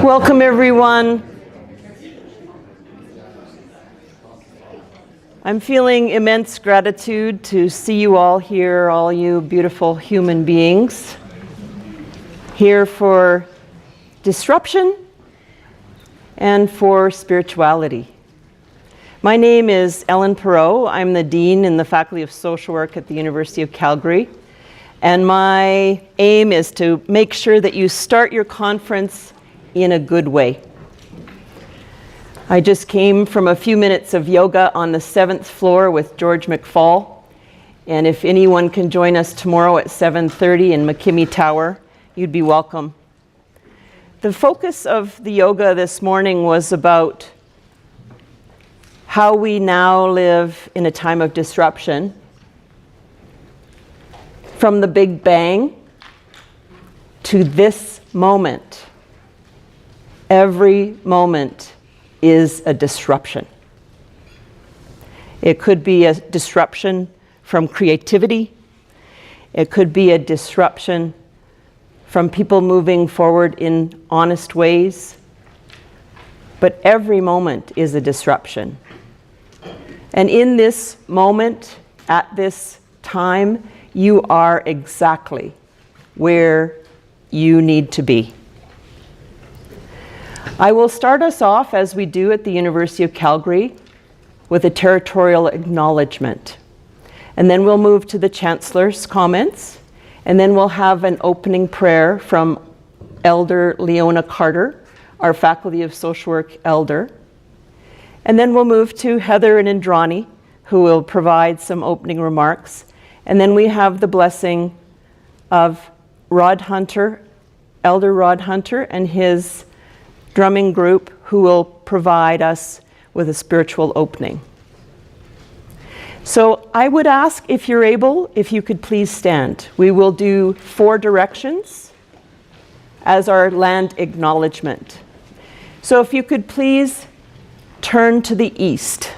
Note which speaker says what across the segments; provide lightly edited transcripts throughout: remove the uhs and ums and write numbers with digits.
Speaker 1: Welcome, everyone. I'm feeling immense gratitude to see you all here, all you beautiful human beings, here for disruption and for spirituality. My name is Ellen Perrault. I'm the Dean in the Faculty of Social Work at the University of Calgary. And my aim is to make sure that you start your conference in a good way. I just came from a few minutes of yoga on the 7th floor with George McFall. And if anyone can join us tomorrow at 7:30 in McKimmie Tower, you'd be welcome. The focus of the yoga this morning was about how we now live in a time of disruption. From the Big Bang to this moment, every moment is a disruption. It could be a disruption from creativity. It could be a disruption from people moving forward in honest ways. But every moment is a disruption. And in this moment, at this time, you are exactly where you need to be. I will start us off, as we do at the University of Calgary, with a territorial acknowledgement. And then we'll move to the Chancellor's comments, and then we'll have an opening prayer from Elder Leona Carter, our Faculty of Social Work Elder. And then we'll move to Heather and Indrani, who will provide some opening remarks. And then we have the blessing of Rod Hunter, Elder Rod Hunter, and his drumming group, who will provide us with a spiritual opening. So I would ask, if you're able, if you could please stand. We will do 4 directions as our land acknowledgement. So if you could please turn to the east.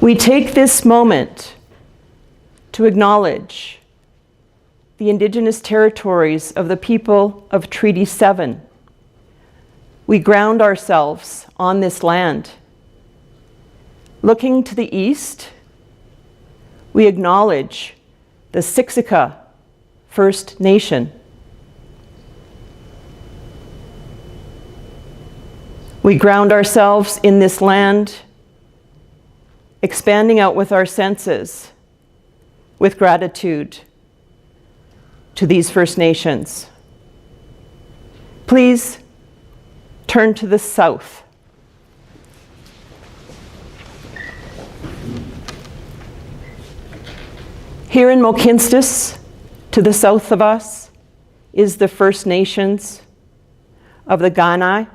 Speaker 1: We take this moment to acknowledge the Indigenous territories of the people of Treaty 7. We ground ourselves on this land. Looking to the east, we acknowledge the Siksika First Nation. We ground ourselves in this land, expanding out with our senses, with gratitude to these First Nations. Please turn to the south. Here in Mohkinstsis, to the south of us, is the First Nations of the Kainai,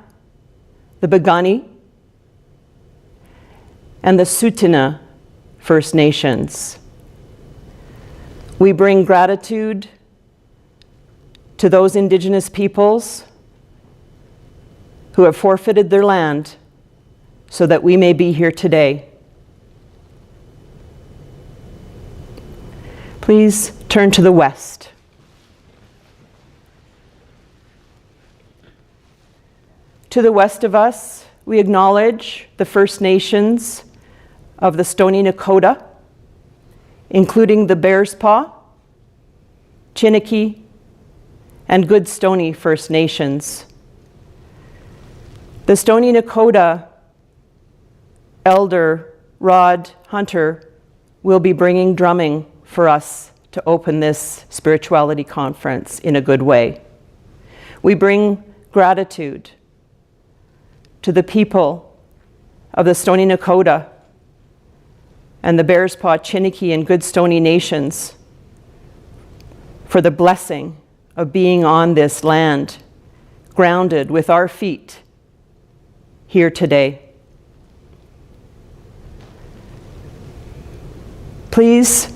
Speaker 1: the Piikani, and the Tsuut'ina First Nations. We bring gratitude to those Indigenous peoples who have forfeited their land so that we may be here today. Please turn to the west. To the west of us, we acknowledge the First Nations of the Stoney Nakoda, including the Bearspaw, Chiniki, and Good Stoney First Nations. The Stoney Nakoda Elder Rod Hunter will be bringing drumming for us to open this spirituality conference in a good way. We bring gratitude to the people of the Stoney Nakoda and the Bearspaw, Chiniki, and Good Stoney Nations for the blessing of being on this land, grounded with our feet here today. Please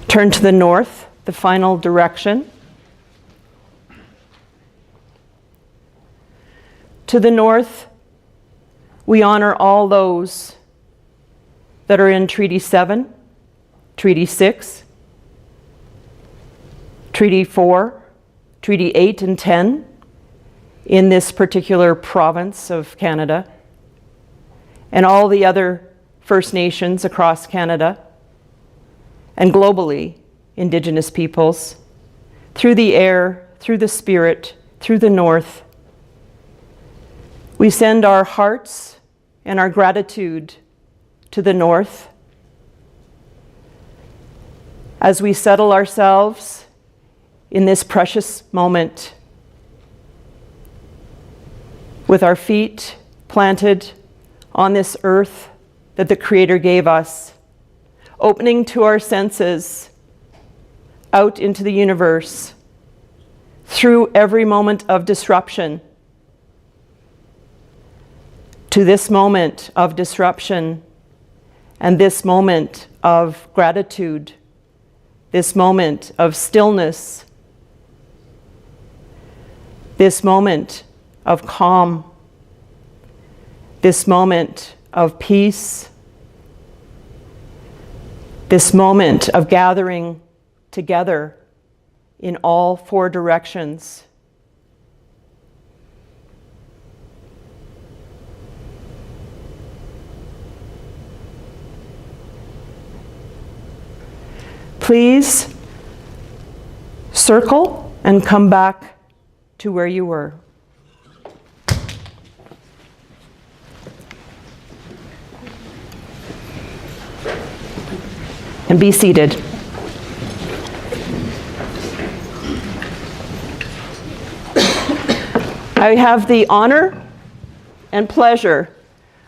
Speaker 1: turn to the north, the final direction. To the north, we honor all those that are in Treaty 7, Treaty 6, Treaty 4, Treaty 8 and 10 in this particular province of Canada, and all the other First Nations across Canada, and globally, Indigenous peoples, through the air, through the spirit, through the north. We send our hearts and our gratitude to the north as we settle ourselves in this precious moment with our feet planted on this earth that the Creator gave us, opening to our senses out into the universe through every moment of disruption. To this moment of disruption and this moment of gratitude, this moment of stillness, this moment of calm, this moment of peace, this moment of gathering together in all four directions. Please circle and come back to where you were. And be seated. I have the honor and pleasure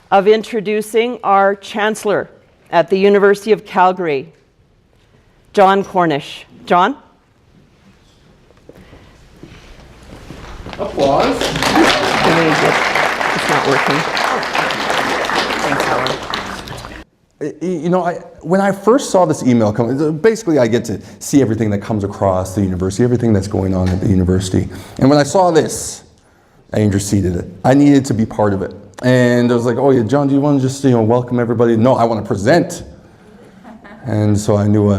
Speaker 1: of introducing our Chancellor at the University of Calgary, Jon Cornish. Jon?
Speaker 2: Applause.
Speaker 1: It's not working. Thanks, Howard.
Speaker 2: You know, when I first saw this email come, basically I get to see everything that comes across the university, everything that's going on at the university. And when I saw this, I interceded it. I needed to be part of it. And I was like, oh yeah, Jon, do you want to just, welcome everybody? No, I want to present. And so I knew,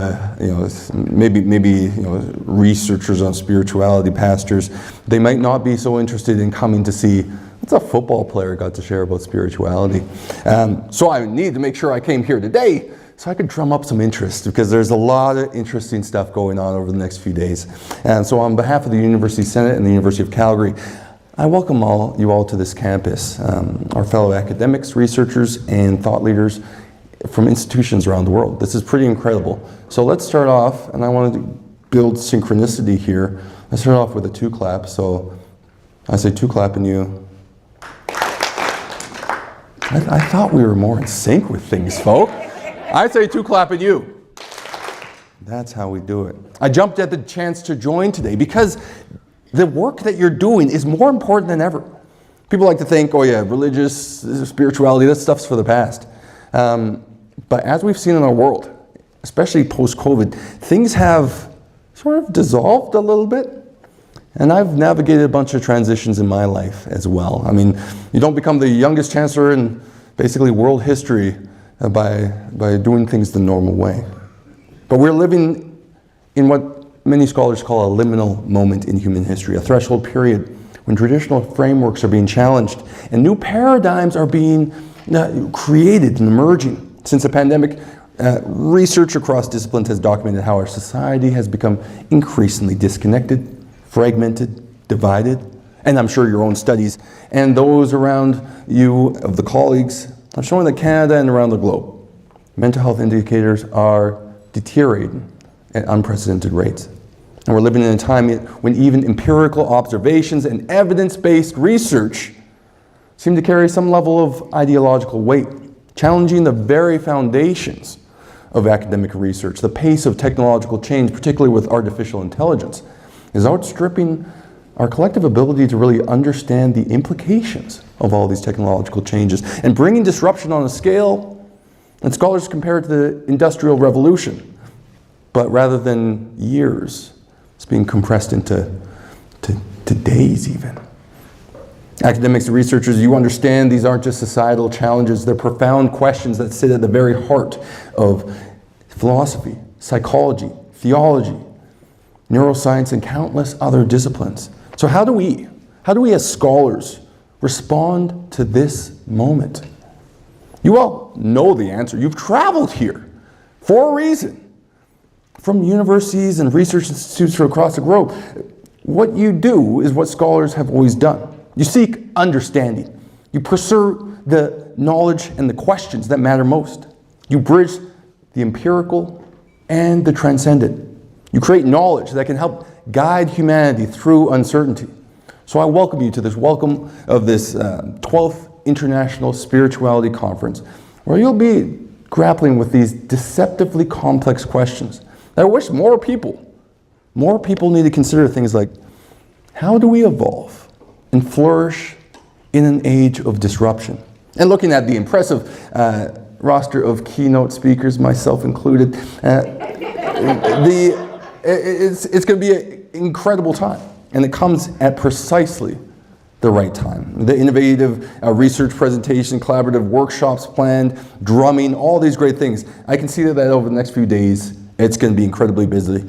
Speaker 2: maybe researchers on spirituality, pastors, they might not be so interested in coming to see what's a football player got to share about spirituality. So I needed to make sure I came here today so I could drum up some interest, because there's a lot of interesting stuff going on over the next few days. And so on behalf of the University Senate and the University of Calgary, I welcome you all to this campus, our fellow academics, researchers, and thought leaders from institutions around the world. This is pretty incredible. So let's start off, and I wanted to build synchronicity here. Let's start off with a 2-clap. So I say 2-clap and you. I thought we were more in sync with things, folk. I say 2-clap and you. That's how we do it. I jumped at the chance to join today because the work that you're doing is more important than ever. People like to think, oh yeah, religious, spirituality, that stuff's for the past. But as we've seen in our world, especially post-COVID, things have sort of dissolved a little bit. And I've navigated a bunch of transitions in my life as well. I mean, you don't become the youngest chancellor in basically world history by doing things the normal way. But we're living in what many scholars call a liminal moment in human history, a threshold period when traditional frameworks are being challenged and new paradigms are being created and emerging. Since the pandemic, research across disciplines has documented how our society has become increasingly disconnected, fragmented, divided, and I'm sure your own studies and those around you of the colleagues are showing that Canada and around the globe, mental health indicators are deteriorating at unprecedented rates. And we're living in a time when even empirical observations and evidence-based research seem to carry some level of ideological weight, challenging the very foundations of academic research. The pace of technological change, particularly with artificial intelligence, is outstripping our collective ability to really understand the implications of all these technological changes and bringing disruption on a scale that scholars compare to the Industrial Revolution. But rather than years, it's being compressed into days even. Academics and researchers, you understand these aren't just societal challenges, they're profound questions that sit at the very heart of philosophy, psychology, theology. neuroscience, and countless other disciplines. So how do we as scholars respond to this moment? You all know the answer. You've traveled here for a reason. From universities and research institutes across the globe, what you do is what scholars have always done. You seek understanding. You pursue the knowledge and the questions that matter most. You bridge the empirical and the transcendent. You create knowledge that can help guide humanity through uncertainty. So I welcome you to this 12th International Spirituality Conference, where you'll be grappling with these deceptively complex questions. I wish more people need to consider things like, how do we evolve and flourish in an age of disruption? And looking at the impressive roster of keynote speakers, myself included, it's going to be an incredible time. And it comes at precisely the right time. The innovative research presentation, collaborative workshops planned, drumming, all these great things. I can see that over the next few days, it's going to be incredibly busy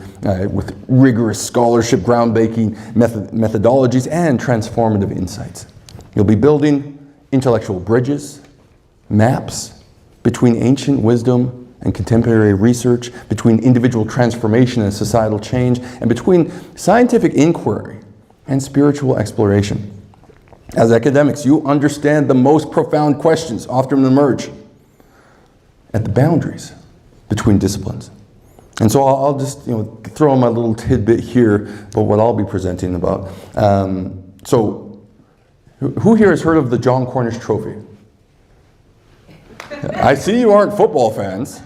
Speaker 2: with rigorous scholarship, groundbreaking methodologies, and transformative insights. You'll be building intellectual bridges, maps between ancient wisdom and contemporary research, between individual transformation and societal change, and between scientific inquiry and spiritual exploration. As academics, you understand the most profound questions often emerge at the boundaries between disciplines. And so I'll just throw in my little tidbit here about what I'll be presenting about. So who here has heard of the Jon Cornish Trophy? I see you aren't football fans.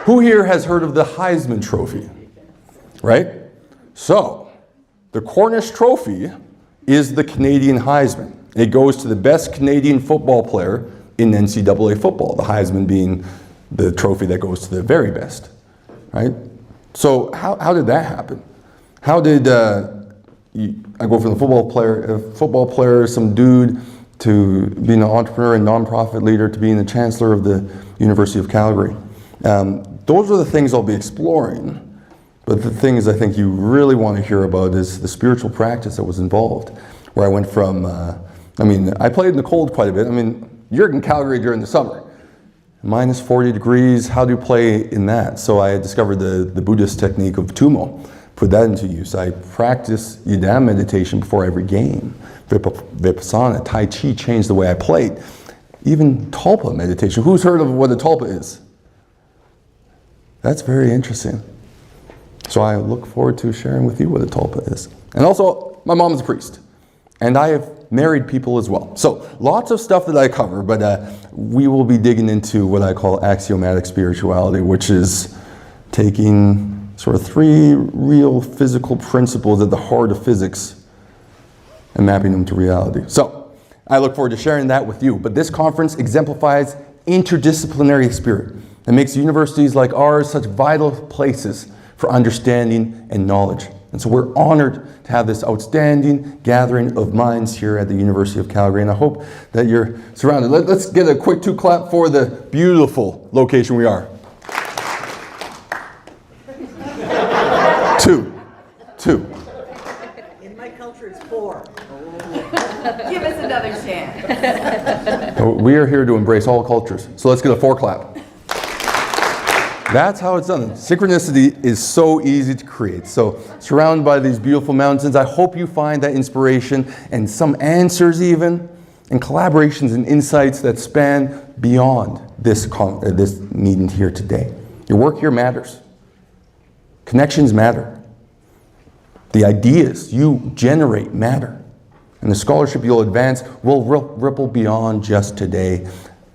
Speaker 2: Who here has heard of the Heisman Trophy? Right? So the Cornish Trophy is the Canadian Heisman. It goes to the best Canadian football player in NCAA football, the Heisman being the trophy that goes to the very best. Right? So how did that happen? How did I go from the football player, some dude, to being an entrepreneur and nonprofit leader, to being the Chancellor of the University of Calgary? Those are the things I'll be exploring. But the things I think you really want to hear about is the spiritual practice that was involved, where I went from, I played in the cold quite a bit. You're in Calgary during the summer. Minus 40 degrees, how do you play in that? So I discovered the Buddhist technique of tumo, put that into use. I practiced Yidam meditation before every game. Vipassana, Tai Chi changed the way I played. Even Talpa meditation. Who's heard of what a Talpa is? That's very interesting. So I look forward to sharing with you what a Talpa is. And also, my mom is a priest. And I have married people as well. So lots of stuff that I cover, but we will be digging into what I call axiomatic spirituality, which is taking sort of three real physical principles at the heart of physics and mapping them to reality. So I look forward to sharing that with you. But this conference exemplifies interdisciplinary spirit that makes universities like ours such vital places for understanding and knowledge. And so we're honored to have this outstanding gathering of minds here at the University of Calgary, and I hope that you're surrounded. Let's get a quick clap for the beautiful location we are. Two.
Speaker 3: In my culture, it's 4.
Speaker 4: Give us another chance.
Speaker 2: We are here to embrace all cultures, so let's get a 4 clap. That's how it's done. Synchronicity is so easy to create. So surrounded by these beautiful mountains, I hope you find that inspiration and some answers even, and collaborations and insights that span beyond this meeting here today. Your work here matters. Connections matter. The ideas you generate matter. And the scholarship you'll advance will ripple beyond just today,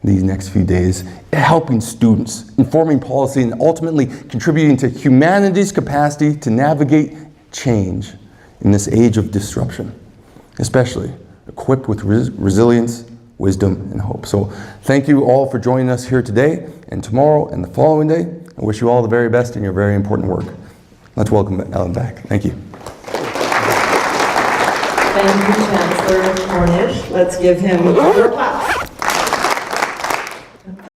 Speaker 2: these next few days, helping students, informing policy, and ultimately contributing to humanity's capacity to navigate change in this age of disruption, especially equipped with resilience, wisdom, and hope. So thank you all for joining us here today and tomorrow and the following day. I wish you all the very best in your very important work. Let's welcome Ellen back. Thank you.
Speaker 3: Thank you, Chancellor Cornish. Let's give him a clap.